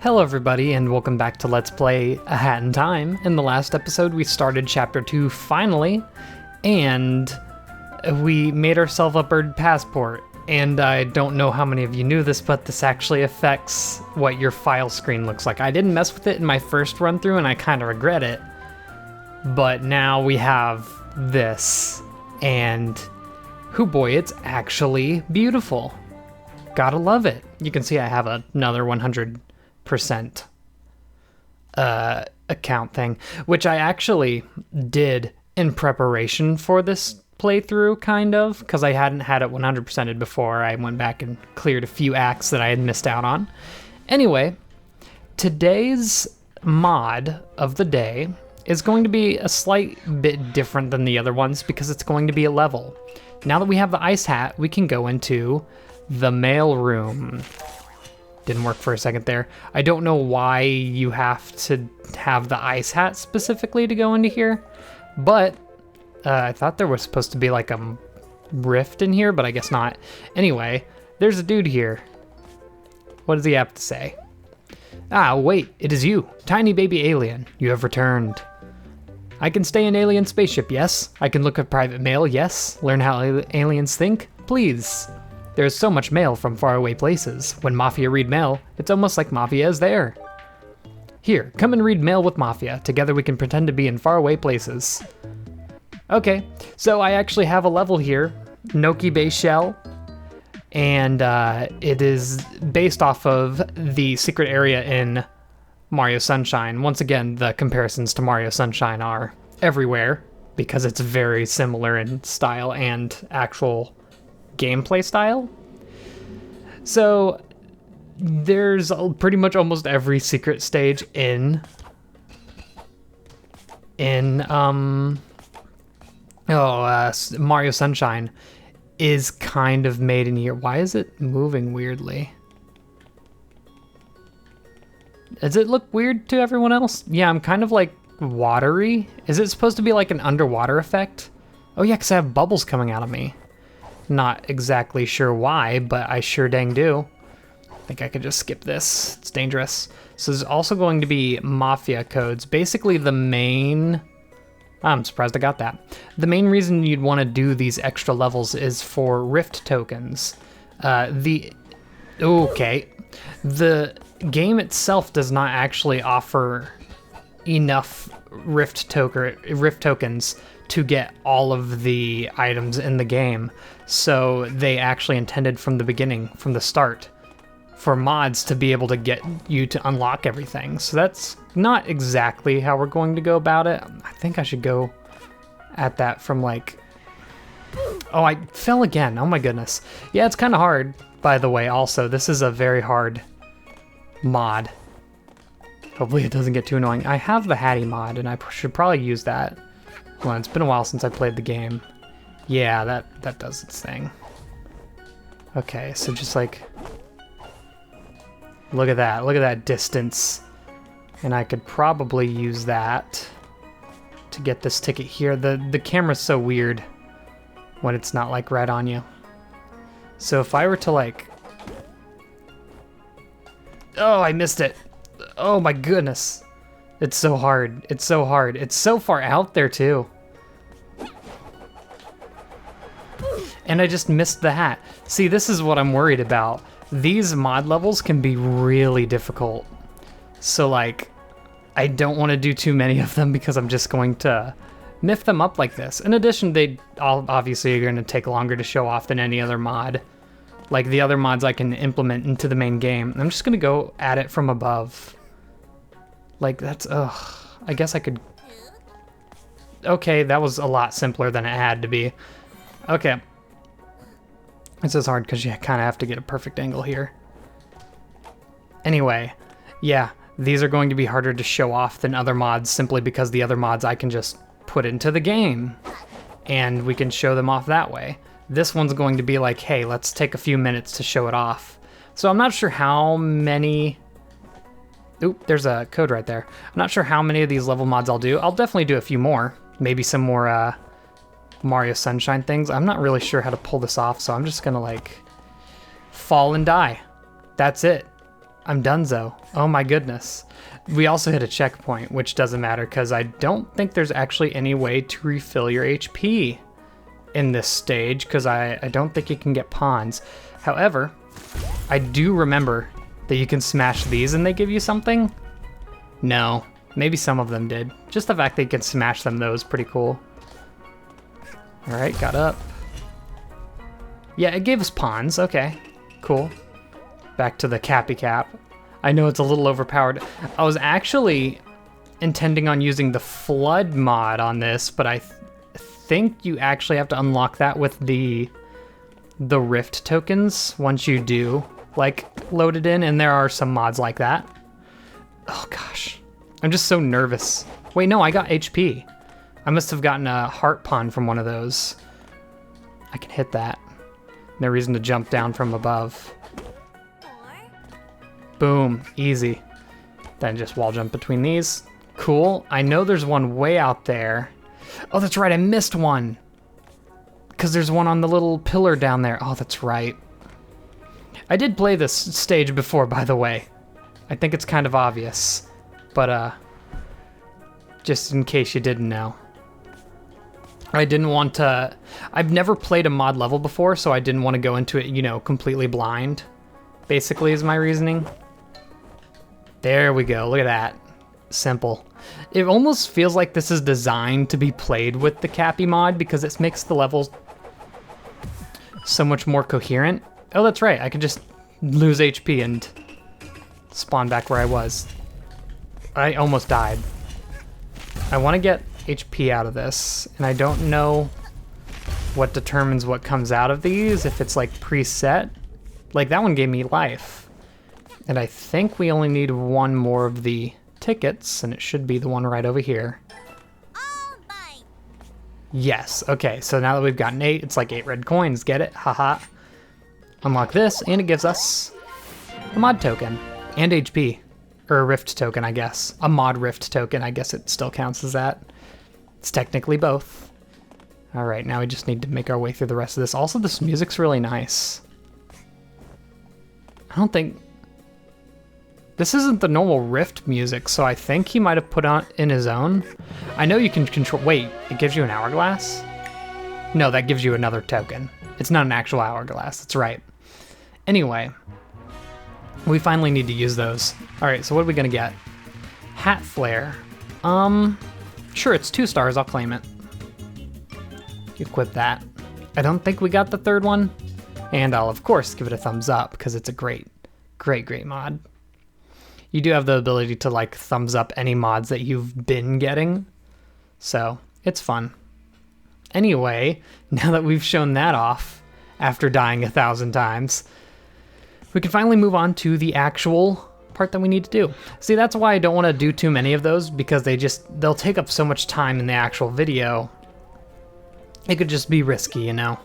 Hello everybody and welcome back to Let's Play A Hat in Time. In the last episode we started Chapter 2 finally, and we made ourselves a bird passport. And I don't know how many of you knew this, but this actually affects what your file screen looks like. I didn't mess with it in my first run through and I kind of regret it. But now we have this, and hoo boy, it's actually beautiful. Gotta love it. You can see I have another 100% account thing, which I actually did in preparation for this playthrough, kind of, because I hadn't had it 100%ed before. I went back and cleared a few acts that I had missed out on. Anyway, today's mod of the day is going to be a slight bit different than the other ones because it's going to be a level. Now that we have the ice hat, we can go into the mail room. Didn't work for a second there. I don't know why you have to have the ice hat specifically to go into here, but I thought there was supposed to be like a rift in here, but I guess not. Anyway, there's a dude here. What does he have to say? Ah, wait, it is you, tiny baby alien. You have returned. I can stay in alien spaceship, yes. I can look at private mail, yes. Learn how aliens think, please. There is so much mail from faraway places. When Mafia read mail, it's almost like Mafia is there. Here, come and read mail with Mafia. Together we can pretend to be in faraway places. Okay, so I actually have a level here, Noki Bay Shell, and it is based off of the secret area in Mario Sunshine. Once again, the comparisons to Mario Sunshine are everywhere because it's very similar in style and actual gameplay style. So there's pretty much almost every secret stage in Mario Sunshine is kind of made in here. Why is it moving weirdly? Does it look weird to everyone else? Yeah, I'm kind of like watery. Is it supposed to be like an underwater effect? Oh yeah, because I have bubbles coming out of me. Not exactly sure why, but I sure dang do. I think I could just skip this. It's dangerous. So there's also going to be Mafia codes. Basically the main... I'm surprised I got that. The main reason you'd want to do these extra levels is for rift tokens. The game itself does not actually offer enough rift tokens to get all of the items in the game. So they actually intended from the beginning, from the start, for mods to be able to get you to unlock everything. So that's not exactly how we're going to go about it. I think I should go at that from like... Oh, I fell again. Oh my goodness. Yeah, it's kind of hard, by the way, also. This is a very hard mod. Hopefully it doesn't get too annoying. I have the Hattie mod, and I should probably use that. Well, it's been a while since I played the game. Yeah, that does its thing. Okay, so just like... Look at that distance. And I could probably use that to get this ticket here. The camera's so weird when it's not like right on you. So if I were to like... Oh, I missed it. Oh my goodness. It's so hard. It's so hard. It's so far out there too. And I just missed the hat. See, this is what I'm worried about. These mod levels can be really difficult. So like, I don't want to do too many of them because I'm just going to miff them up like this. In addition, they all obviously are going to take longer to show off than any other mod. Like the other mods I can implement into the main game. I'm just going to go at it from above. Like that's, I guess I could... Okay, that was a lot simpler than it had to be. Okay. This is hard because you kind of have to get a perfect angle here. Anyway, yeah, these are going to be harder to show off than other mods simply because the other mods I can just put into the game and we can show them off that way. This one's going to be like, hey, let's take a few minutes to show it off. So I'm not sure how many... Oop, there's a code right there. I'm not sure how many of these level mods I'll do. I'll definitely do a few more. Maybe some more Mario Sunshine things. I'm not really sure how to pull this off, so I'm just gonna like fall and die. That's it. I'm donezo. Oh my goodness. We also hit a checkpoint, which doesn't matter because I don't think there's actually any way to refill your HP in this stage because I don't think you can get pawns. However, I do remember that you can smash these and they give you something. No, maybe some of them did. Just the fact that you can smash them though is pretty cool. All right, got up. Yeah, it gave us pawns. Okay, cool. Back to the Cappy Cap. I know it's a little overpowered. I was actually intending on using the Flood mod on this, but I think you actually have to unlock that with the Rift tokens once you do, like, load it in, and there are some mods like that. Oh gosh, I'm just so nervous. Wait, no, I got HP. I must have gotten a heart pawn from one of those. I can hit that. No reason to jump down from above. Boom, easy. Then just wall jump between these. Cool, I know there's one way out there. Oh, that's right, I missed one. Because there's one on the little pillar down there. Oh, that's right. I did play this stage before, by the way. I think it's kind of obvious. But, just in case you didn't know. I didn't want to... I've never played a mod level before, so I didn't want to go into it, you know, completely blind. Basically, is my reasoning. There we go, look at that. Simple. It almost feels like this is designed to be played with the Cappy mod because it makes the levels so much more coherent. Oh, that's right, I could just lose HP and spawn back where I was. I almost died. I want to get HP out of this, and I don't know what determines what comes out of these, if it's like preset. Like that one gave me life. And I think we only need one more of the tickets, and it should be the one right over here. Yes, okay, so now that we've gotten 8, it's like 8 red coins, get it? Haha. Unlock this, and it gives us a mod token, and HP. Or a rift token, I guess. A mod rift token, I guess it still counts as that. It's technically both. Alright, now we just need to make our way through the rest of this. Also, this music's really nice. I don't think... This isn't the normal Rift music, so I think he might have put on in his own. I know you can control... Wait, it gives you an hourglass? No, that gives you another token. It's not an actual hourglass, that's right. Anyway, we finally need to use those. Alright, so what are we gonna get? Hat Flair. Sure, it's 2 stars, I'll claim it. Equip that. I don't think we got the third one. And I'll, of course, give it a thumbs up, because it's a great mod. You do have the ability to, like, thumbs up any mods that you've been getting. So, it's fun. Anyway, now that we've shown that off, after dying 1,000 times, we can finally move on to the actual part that we need to do. See, that's why I don't want to do too many of those, because they'll take up so much time in the actual video. It could just be risky, you know?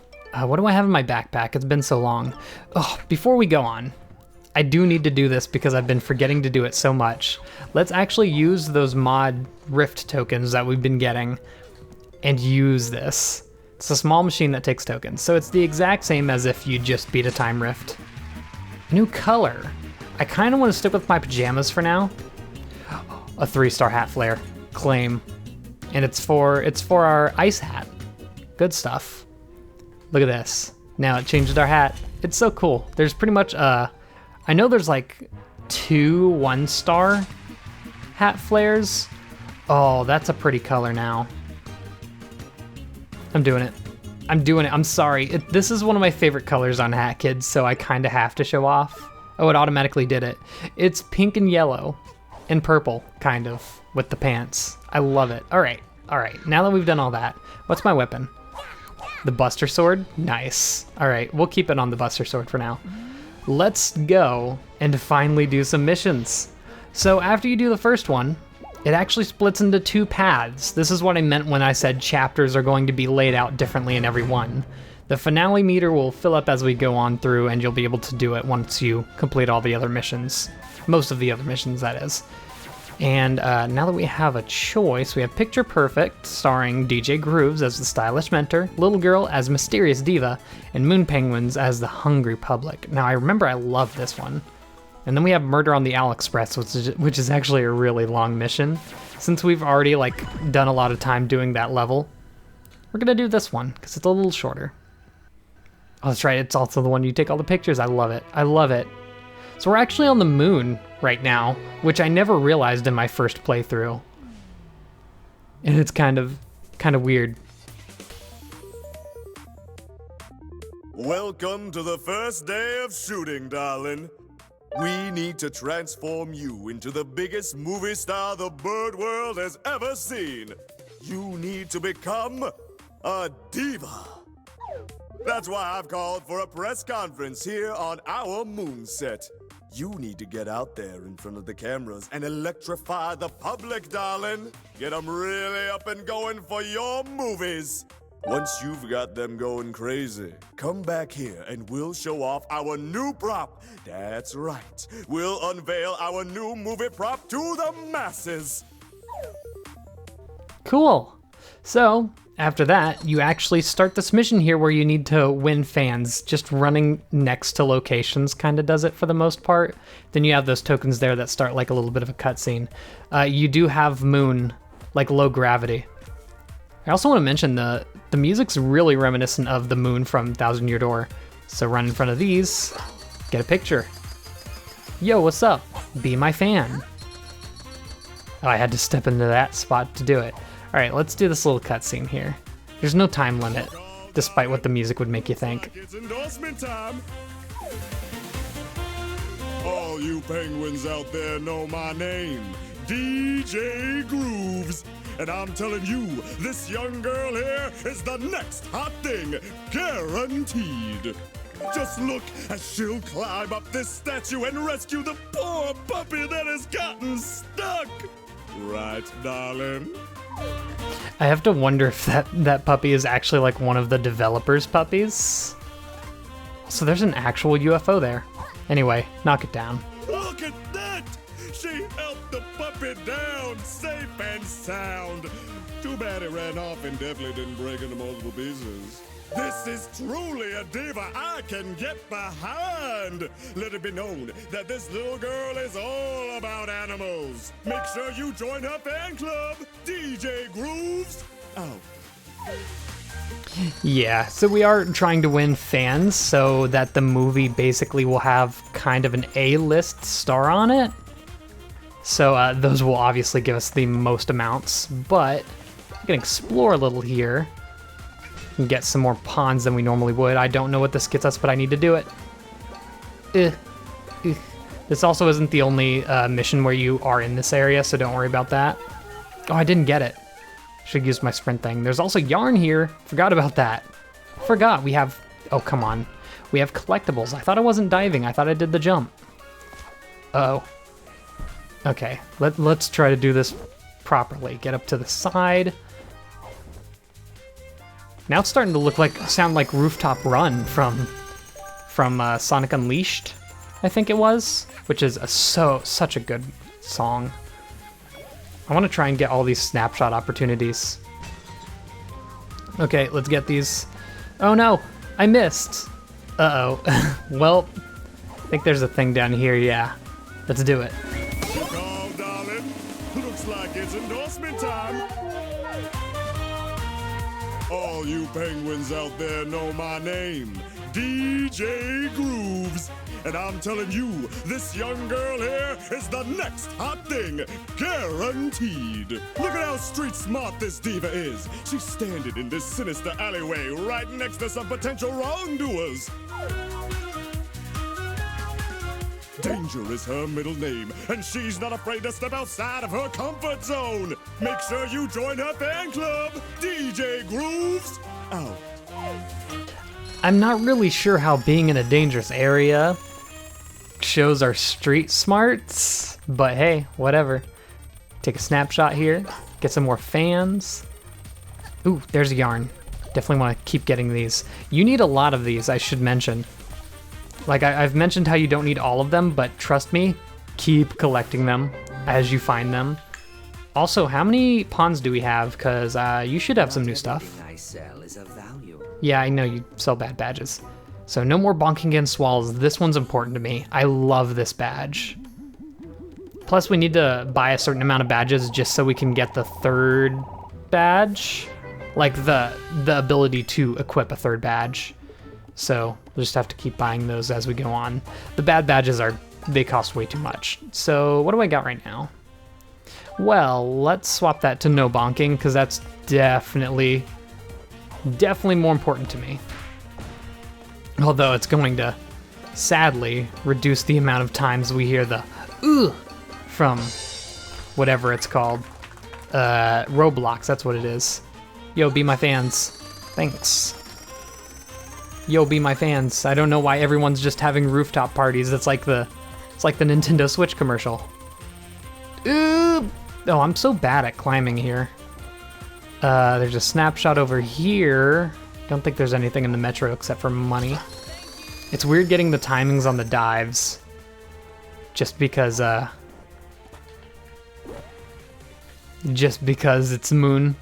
What do I have in my backpack? It's been so long. Oh, before we go on, I do need to do this because I've been forgetting to do it so much. Let's actually use those mod rift tokens that we've been getting and use this. It's a small machine that takes tokens, so it's the exact same as if you just beat a time rift. New color. I kind of want to stick with my pajamas for now. A 3-star hat flare. Claim. And it's for our ice hat. Good stuff. Look at this. Now it changed our hat. It's so cool. There's pretty much I know there's like 2 1-star hat flares. Oh, that's a pretty color now. I'm doing it. I'm sorry. This is one of my favorite colors on Hat Kids, so I kind of have to show off. Oh, it automatically did it. It's pink and yellow and purple, kind of, with the pants. I love it. All right. Now that we've done all that, what's my weapon? The Buster Sword? Nice. All right, we'll keep it on the Buster Sword for now. Let's go and finally do some missions. So after you do the first one, it actually splits into 2 paths. This is what I meant when I said chapters are going to be laid out differently in every one. The finale meter will fill up as we go on through, and you'll be able to do it once you complete all the other missions. Most of the other missions, that is. And now that we have a choice, we have Picture Perfect, starring DJ Grooves as the stylish mentor, Little Girl as Mysterious Diva, and Moon Penguins as the Hungry Public. Now, I remember I love this one. And then we have Murder on the Owl Express, which is actually a really long mission. Since we've already like done a lot of time doing that level, we're gonna do this one because it's a little shorter. Oh, that's right. It's also the one you take all the pictures. I love it. I love it. So we're actually on the moon right now, which I never realized in my first playthrough. And it's kind of weird. Welcome to the first day of shooting, darling. We need to transform you into the biggest movie star the bird world has ever seen. You need to become a diva. That's why I've called for a press conference here on our moon set. You need to get out there in front of the cameras and electrify the public, darling. Get them really up and going for your movies. Once you've got them going crazy, come back here and we'll show off our new prop. That's right. We'll unveil our new movie prop to the masses. Cool. So, after that, you actually start this mission here where you need to win fans. Just running next to locations kind of does it for the most part. Then you have those tokens there that start like a little bit of a cutscene. You do have Moon, like low gravity. I also want to mention the music's really reminiscent of the Moon from Thousand Year Door. So run in front of these, get a picture. Yo, what's up? Be my fan. Oh, I had to step into that spot to do it. All right, let's do this little cutscene here. There's no time limit, despite what the music would make you think. It's endorsement time. All you penguins out there know my name, DJ Grooves. And I'm telling you, this young girl here is the next hot thing, guaranteed. Just look as she'll climb up this statue and rescue the poor puppy that has gotten stuck. Right, darling? I have to wonder if that puppy is actually like one of the developers' puppies. So there's an actual UFO there. Anyway, knock it down. Look at that! She helped the puppy down safe and sound. Too bad it ran off and definitely didn't break into multiple pieces. This is truly a diva I can get behind. Let it be known that this little girl is all about animals. Make sure you join her fan club, DJ Grooves. Out. Yeah, so we are trying to win fans so that the movie basically will have kind of an A-list star on it. So those will obviously give us the most amounts, but we can explore a little here. And get some more pawns than we normally would. I don't know what this gets us, but I need to do it. This also isn't the only mission where you are in this area, so don't worry about that. Oh, I didn't get it. Should use my sprint thing. There's also yarn here. Forgot about that. Forgot we have... Oh, come on. We have collectibles. I thought I wasn't diving. I thought I did the jump. Uh-oh. Okay, let's try to do this properly. Get up to the side. Now it's starting to sound like Rooftop Run from Sonic Unleashed, I think it was, which is such a good song. I want to try and get all these snapshot opportunities. Okay, let's get these. Oh no, I missed. Uh-oh. Well, I think there's a thing down here, yeah. Let's do it. Oh, darling, looks like it's endorsement time. All you penguins out there know my name, DJ Grooves. And I'm telling you, this young girl here is the next hot thing, guaranteed. Look at how street smart this diva is. She's standing in this sinister alleyway right next to some potential wrongdoers. Danger is her middle name, and she's not afraid to step outside of her comfort zone. Make sure you join her fan club, DJ Grooves. Out. I'm not really sure how being in a dangerous area shows our street smarts, but hey, whatever. Take a snapshot here, get some more fans. Ooh, there's a yarn. Definitely want to keep getting these. You need a lot of these, I should mention. Like, I've mentioned how you don't need all of them, but trust me, keep collecting them as you find them. Also, how many pawns do we have? Because you should have some new stuff. I sell is of value. Yeah, I know you sell bad badges. So no more bonking against walls. This one's important to me. I love this badge. Plus we need to buy a certain amount of badges just so we can get the third badge. Like the ability to equip a third badge. So we'll just have to keep buying those as we go on. The bad badges they cost way too much. So what do I got right now? Well, let's swap that to no bonking because that's definitely more important to me. Although it's going to sadly reduce the amount of times we hear the "ugh" from whatever it's called. Roblox, that's what it is. Yo, be my fans. Thanks. Yo, be my fans. I don't know why everyone's just having rooftop parties. It's like the Nintendo Switch commercial. Ooh. Oh, I'm so bad at climbing here. There's a snapshot over here. Don't think there's anything in the metro except for money. It's weird getting the timings on the dives. Just because it's moon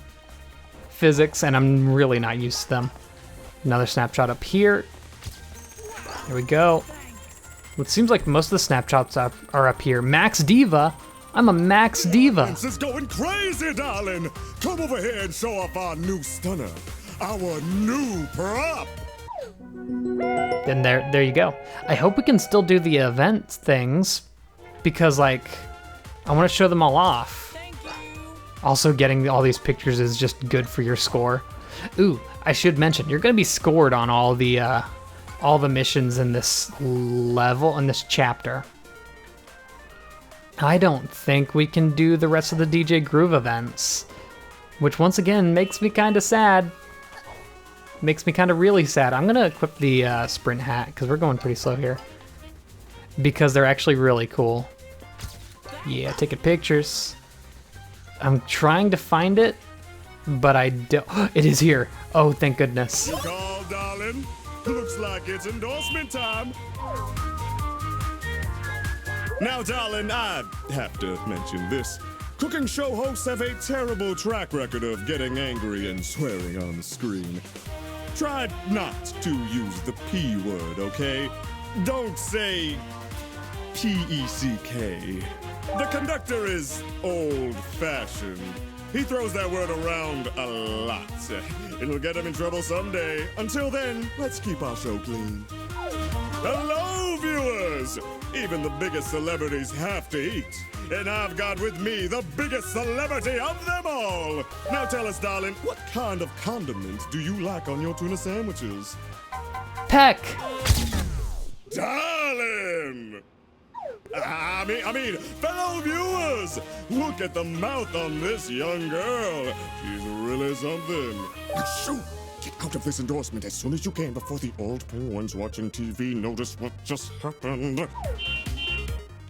physics and I'm really not used to them. Another snapshot up here. There we go. It seems like most of the snapshots are up here. Max Diva? I'm a Max Diva. This is going crazy, darling. Come over here and show off our new stunner. Our new prop. And there you go. I hope we can still do the event things because like I want to show them all off. Also getting all these pictures is just good for your score. Ooh, I should mention you're going to be scored on all the missions in this level, in this chapter. I don't think we can do the rest of the DJ Groove events, which once again makes me kind of sad. Makes me kind of really sad. I'm gonna equip the sprint hat because we're going pretty slow here. Because they're actually really cool. Yeah, taking pictures. I'm trying to find it, but I don't. It is here. Oh, thank goodness. You called, darling? Looks like it's endorsement time. Now, darling, I have to mention this. Cooking show hosts have a terrible track record of getting angry and swearing on the screen. Try not to use the P word, okay? Don't say P-E-C-K. The conductor is old-fashioned. He throws that word around a lot. It'll get him in trouble someday. Until then, let's keep our show clean. Hello, viewers! Even the biggest celebrities have to eat. And I've got with me the biggest celebrity of them all. Now tell us, darling, what kind of condiment do you like on your tuna sandwiches? Peck! Darling! I mean, fellow viewers, look at the mouth on this young girl. She's really something. Now shoot! Get out of this endorsement as soon as you can before the old ones watching TV notice what just happened.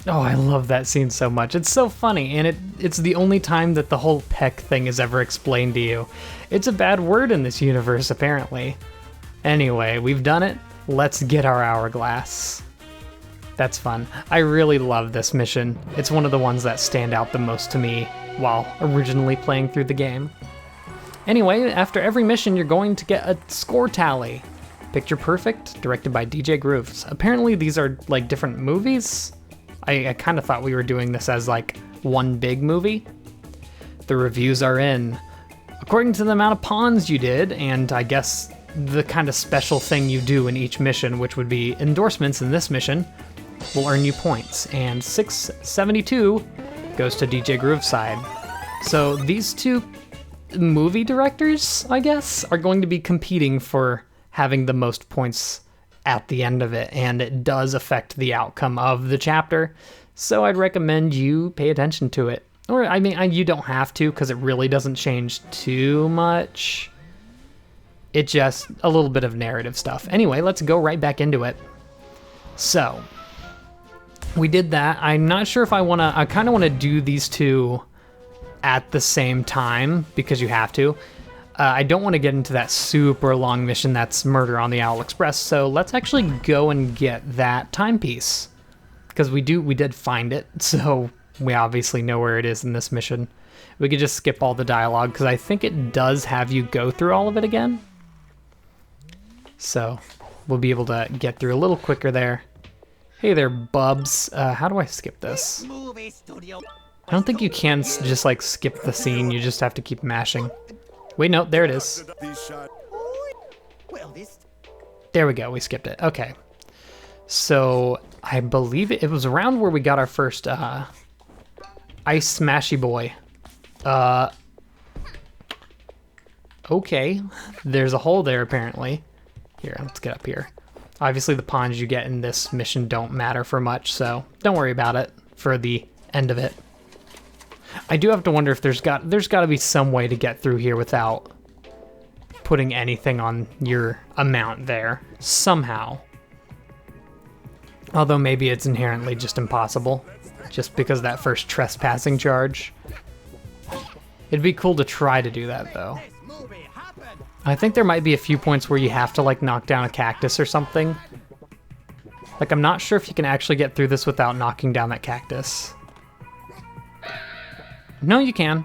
Oh, I love that scene so much. It's so funny, and it's the only time that the whole peck thing is ever explained to you. It's a bad word in this universe, apparently. Anyway, we've done it. Let's get our hourglass. That's fun. I really love this mission. It's one of the ones that stand out the most to me while originally playing through the game. Anyway, after every mission, you're going to get a score tally. Picture Perfect, directed by DJ Grooves. Apparently these are like different movies. I kind of thought we were doing this as like one big movie. The reviews are in. According to the amount of pawns you did, and I guess the kind of special thing you do in each mission, which would be endorsements in this mission, will earn you points. And 672 goes to DJ Groove's side. So these two movie directors, I guess, are going to be competing for having the most points at the end of it, and it does affect the outcome of the chapter, so I'd recommend you pay attention to it. Or, I mean, you don't have to, because it really doesn't change too much. It's just a little bit of narrative stuff. Anyway, let's go right back into it. So, we did that. I'm not sure if I kind of want to do these two at the same time, because you have to. I don't want to get into that super long mission that's Murder on the Owl Express, so let's actually go and get that timepiece. Because we did find it, so we obviously know where it is in this mission. We could just skip all the dialogue, because I think it does have you go through all of it again. So, we'll be able to get through a little quicker there. Hey there, bubs. How do I skip this? I don't think you can just like skip the scene, you just have to keep mashing. Wait, no, there it is. There we go, we skipped it. Okay. So, I believe it was around where we got our first Ice Smashy Boy. Okay. There's a hole there apparently. Here, let's get up here. Obviously the pawns you get in this mission don't matter for much, so don't worry about it for the end of it. I do have to wonder if there's got to be some way to get through here without putting anything on your amount there somehow. Although maybe it's inherently just impossible, just because of that first trespassing charge. It'd be cool to try to do that though. I think there might be a few points where you have to like knock down a cactus or something. Like I'm not sure if you can actually get through this without knocking down that cactus. No, you can.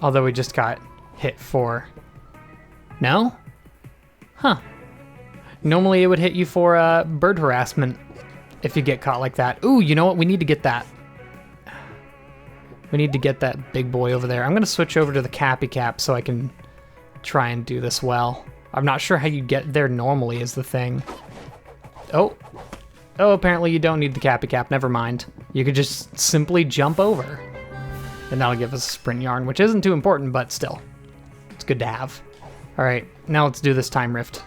Although we just got hit for... No? Huh. Normally it would hit you for bird harassment if you get caught like that. Ooh, you know what? We need to get that. We need to get that big boy over there. I'm going to switch over to the Cappy Cap so I can try and do this well. I'm not sure how you get there normally is the thing. Oh. Oh, apparently you don't need the Cappy Cap. Never mind. You could just simply jump over. And that'll give us a sprint yarn, which isn't too important, but still. It's good to have. Alright, now let's do this time rift.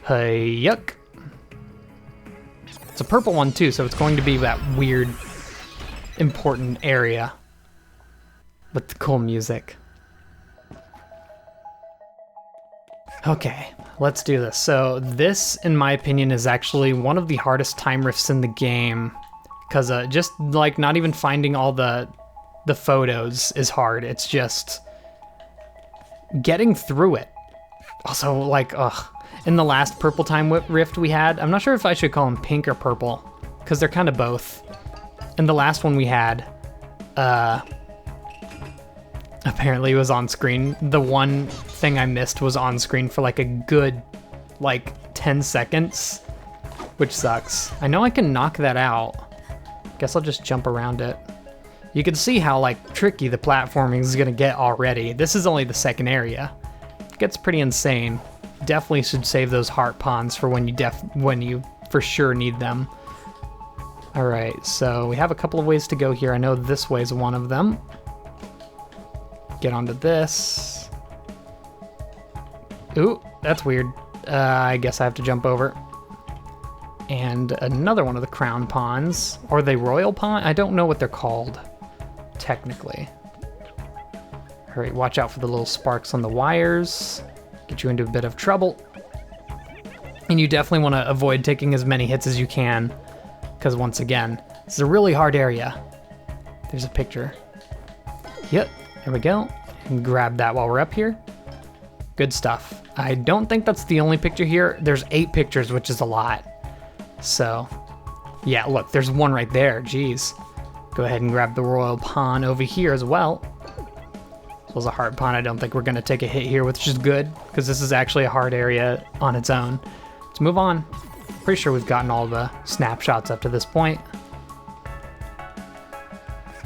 Hey, yuck. It's a purple one too, so it's going to be that weird, important area with the cool music. Okay, let's do this. So this, in my opinion, is actually one of the hardest time rifts in the game. Because just like not even finding all the photos is hard. It's just getting through it. Also, like, in the last purple time rift we had, I'm not sure if I should call them pink or purple, because they're kind of both. In the last one we had, apparently it was on screen. The one thing I missed was on screen for like a good, like, 10 seconds, which sucks. I know I can knock that out. Guess I'll just jump around it. You can see how, like, tricky the platforming is gonna get already. This is only the second area. It gets pretty insane. Definitely should save those heart pawns for when you for sure need them. All right, so we have a couple of ways to go here. I know this way is one of them. Get onto this. Ooh, that's weird. I guess I have to jump over. And another one of the crown pawns. Or the royal pawn? I don't know what they're called, technically. All right, watch out for the little sparks on the wires. Get you into a bit of trouble. And you definitely want to avoid taking as many hits as you can, because once again, this is a really hard area. There's a picture. Yep, there we go. And grab that while we're up here. Good stuff. I don't think that's the only picture here. There's 8 pictures, which is a lot. So, yeah, look, there's one right there. Jeez. Go ahead and grab the royal pawn over here as well. This was a hard pawn. I don't think we're going to take a hit here, which is good, because this is actually a hard area on its own. Let's move on. Pretty sure we've gotten all the snapshots up to this point.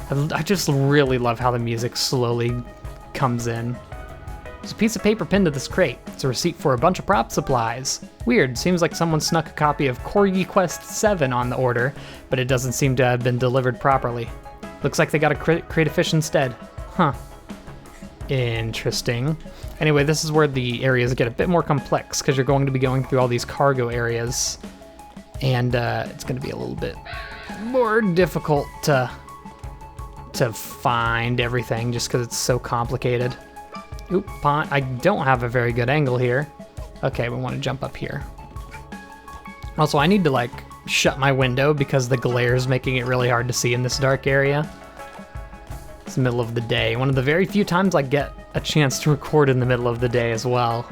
I just really love how the music slowly comes in. There's a piece of paper pinned to this crate. It's a receipt for a bunch of prop supplies. Weird, seems like someone snuck a copy of Corgi Quest 7 on the order, but it doesn't seem to have been delivered properly. Looks like they got a crate of fish instead. Huh. Interesting. Anyway, this is where the areas get a bit more complex, because you're going to be going through all these cargo areas, and it's going to be a little bit more difficult to find everything, just because it's so complicated. Oop, pawn. I don't have a very good angle here. Okay, we want to jump up here. Also, I need to, like, shut my window, because the glare is making it really hard to see in this dark area. It's the middle of the day. One of the very few times I get a chance to record in the middle of the day as well.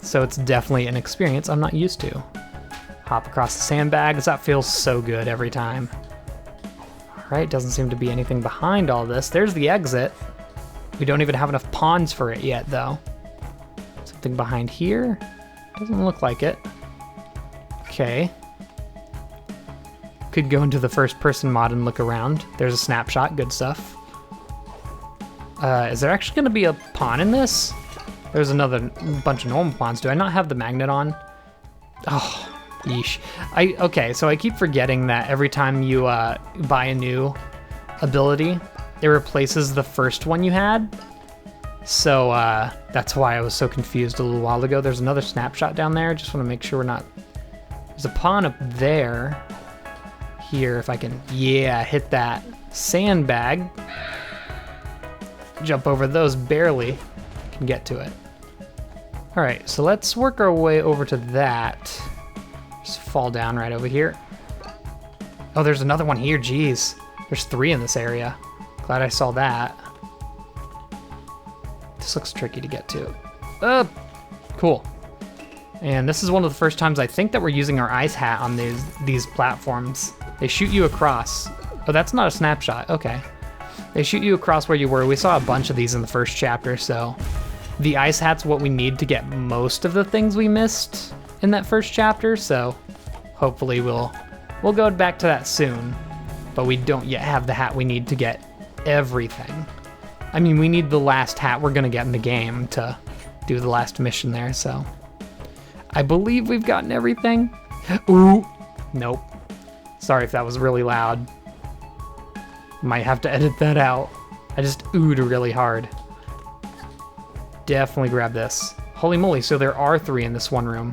So it's definitely an experience I'm not used to. Hop across the sandbags. That feels so good every time. Alright, doesn't seem to be anything behind all this. There's the exit. We don't even have enough pawns for it yet, though. Something behind here? Doesn't look like it. Okay. Could go into the first person mod and look around. There's a snapshot, good stuff. Is there actually gonna be a pawn in this? There's another bunch of normal pawns. Do I not have the magnet on? Oh, yeesh. Okay, so I keep forgetting that every time you buy a new ability, it replaces the first one you had. So that's why I was so confused a little while ago. There's another snapshot down there. Just want to make sure we're not... There's a pawn up there. Here, if I can... Yeah, hit that sandbag. Jump over those barely. Can get to it. All right, so let's work our way over to that. Just fall down right over here. Oh, there's another one here. Jeez. There's 3 in this area. Glad I saw that. This looks tricky to get to. Cool. And this is one of the first times I think that we're using our ice hat on these platforms. They shoot you across. Oh, that's not a snapshot. Okay. They shoot you across where you were. We saw a bunch of these in the first chapter, so the ice hat's what we need to get most of the things we missed in that first chapter, so hopefully we'll go back to that soon. But we don't yet have the hat we need to get everything. I mean, we need the last hat we're gonna get in the game to do the last mission there, so. I believe we've gotten everything. Ooh, nope. Sorry if that was really loud. Might have to edit that out. I just oohed really hard. Definitely grab this. Holy moly, so there are 3 in this one room.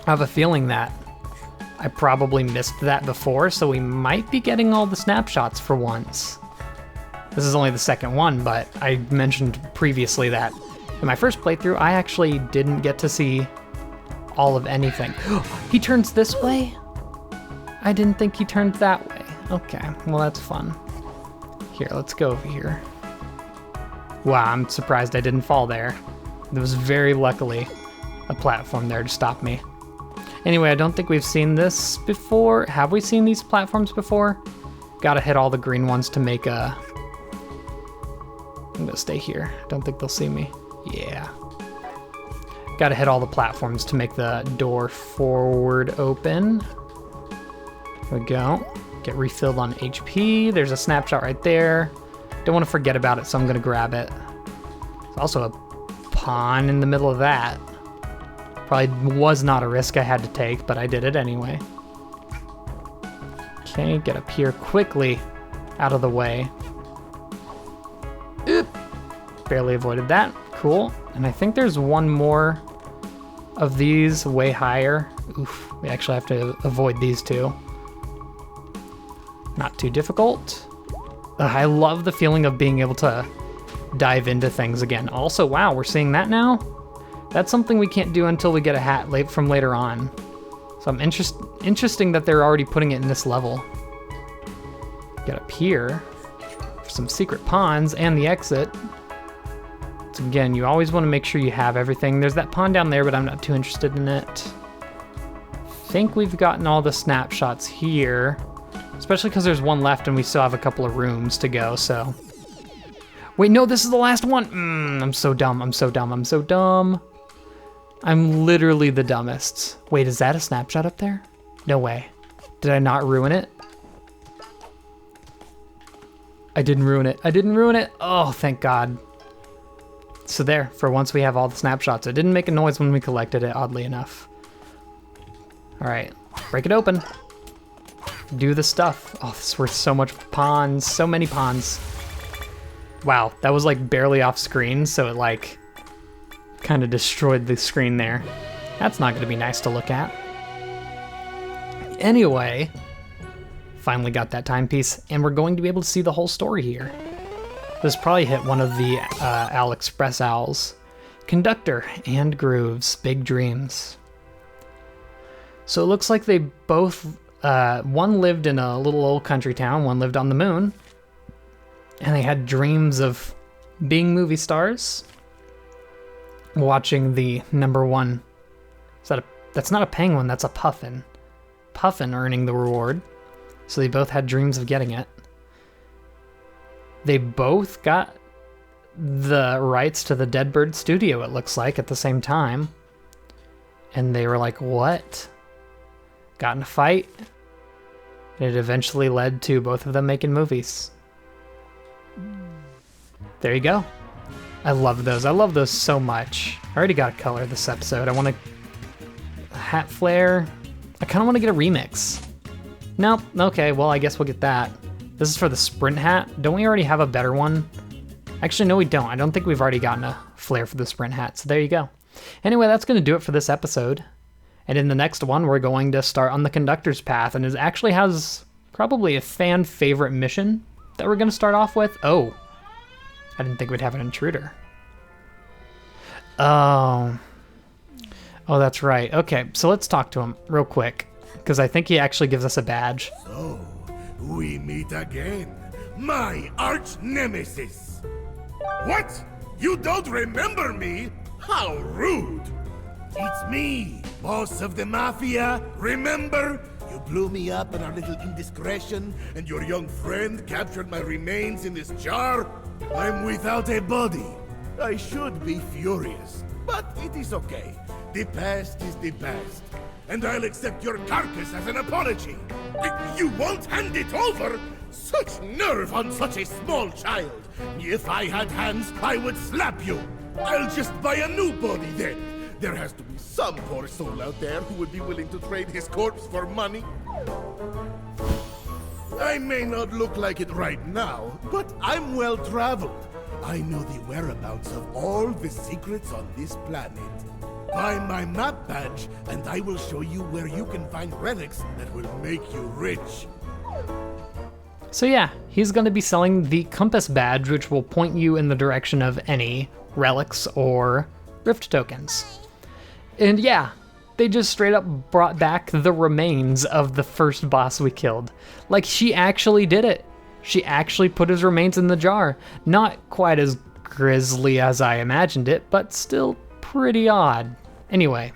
I have a feeling that I probably missed that before, so we might be getting all the snapshots for once. This is only the second one, but I mentioned previously that in my first playthrough, I actually didn't get to see all of anything. He turns this way? I didn't think he turned that way. Okay, well that's fun. Here, let's go over here. Wow, I'm surprised I didn't fall there. There was very luckily a platform there to stop me. Anyway, I don't think we've seen this before. Have we seen these platforms before? Gotta hit all the green ones to make a... I'm gonna stay here. Don't think they'll see me. Yeah. Gotta hit all the platforms to make the door forward open. There we go. Get refilled on HP. There's a snapshot right there. Don't want to forget about it, so I'm gonna grab it. There's also a pawn in the middle of that. Probably was not a risk I had to take, but I did it anyway. Okay, get up here quickly, out of the way. Oop. Barely avoided that. Cool. And I think there's one more of these way higher. Oof, we actually have to avoid these 2. Not too difficult. I love the feeling of being able to dive into things again. Also, wow, we're seeing that now? That's something we can't do until we get a hat from later on. So I'm interesting that they're already putting it in this level. Get up here for some secret pawns and the exit. So again, you always want to make sure you have everything. There's that pawn down there, but I'm not too interested in it. I think we've gotten all the snapshots here. Especially because there's one left and we still have a couple of rooms to go, so. Wait, no, this is the last one. I'm so dumb, I'm so dumb, I'm so dumb. I'm literally the dumbest. Wait, is that a snapshot up there? No way. Did I not ruin it? I didn't ruin it. I didn't ruin it. Oh, thank God. So there, for once we have all the snapshots. It didn't make a noise when we collected it, oddly enough. All right, break it open. Do the stuff. Oh, this is worth so much pawns, so many pawns. Wow, that was like barely off screen, so it like kind of destroyed the screen there. That's not gonna be nice to look at. Anyway, finally got that timepiece, and we're going to be able to see the whole story here. This probably hit one of the Owl Express owls. Conductor and Grooves, Big Dreams. So it looks like they both, one lived in a little old country town, one lived on the moon, and they had dreams of being movie stars, watching the #1. That's not a penguin, that's a puffin. Puffin earning the reward. So they both had dreams of getting it. They both got the rights to the Deadbird studio, it looks like, at the same time. And they were like, what? got in a fight. And it eventually led to both of them making movies. There you go. I love those. I love those so much. I already got a color this episode. I want a hat flare. I kind of want to get a remix. Nope. Okay, well, I guess we'll get that. This is for the sprint hat. Don't we already have a better one? Actually, no, we don't. I don't think we've already gotten a flare for the sprint hat, so there you go. Anyway, that's going to do it for this episode. And in the next one, we're going to start on the conductor's path, and it actually has probably a fan favorite mission that we're going to start off with. Oh, I didn't think we'd have an intruder. Oh, that's right. Okay, so let's talk to him real quick, because I think he actually gives us a badge. So, we meet again, my arch nemesis. What? You don't remember me? How rude! It's me, boss of the Mafia. Remember? You blew me up in our little indiscretion, and your young friend captured my remains in this jar. I'm without a body. I should be furious, but it is okay. The past is the past, and I'll accept your carcass as an apology. You won't hand it over? Such nerve on such a small child. If I had hands, I would slap you. I'll just buy a new body then. There has to be some poor soul out there who would be willing to trade his corpse for money. I may not look like it right now, but I'm well traveled. I know the whereabouts of all the secrets on this planet. Buy my map badge, and I will show you where you can find relics that will make you rich. So yeah, he's going to be selling the compass badge, which will point you in the direction of any relics or rift tokens. And yeah, they just straight up brought back the remains of the first boss we killed. Like, she actually did it. She actually put his remains in the jar. Not quite as grisly as I imagined it, but still pretty odd. Anyway,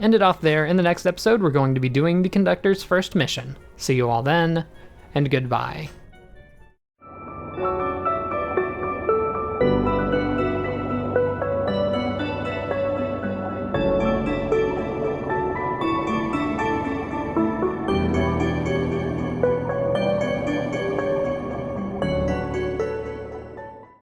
end it off there. In the next episode, we're going to be doing the conductor's first mission. See you all then, and goodbye.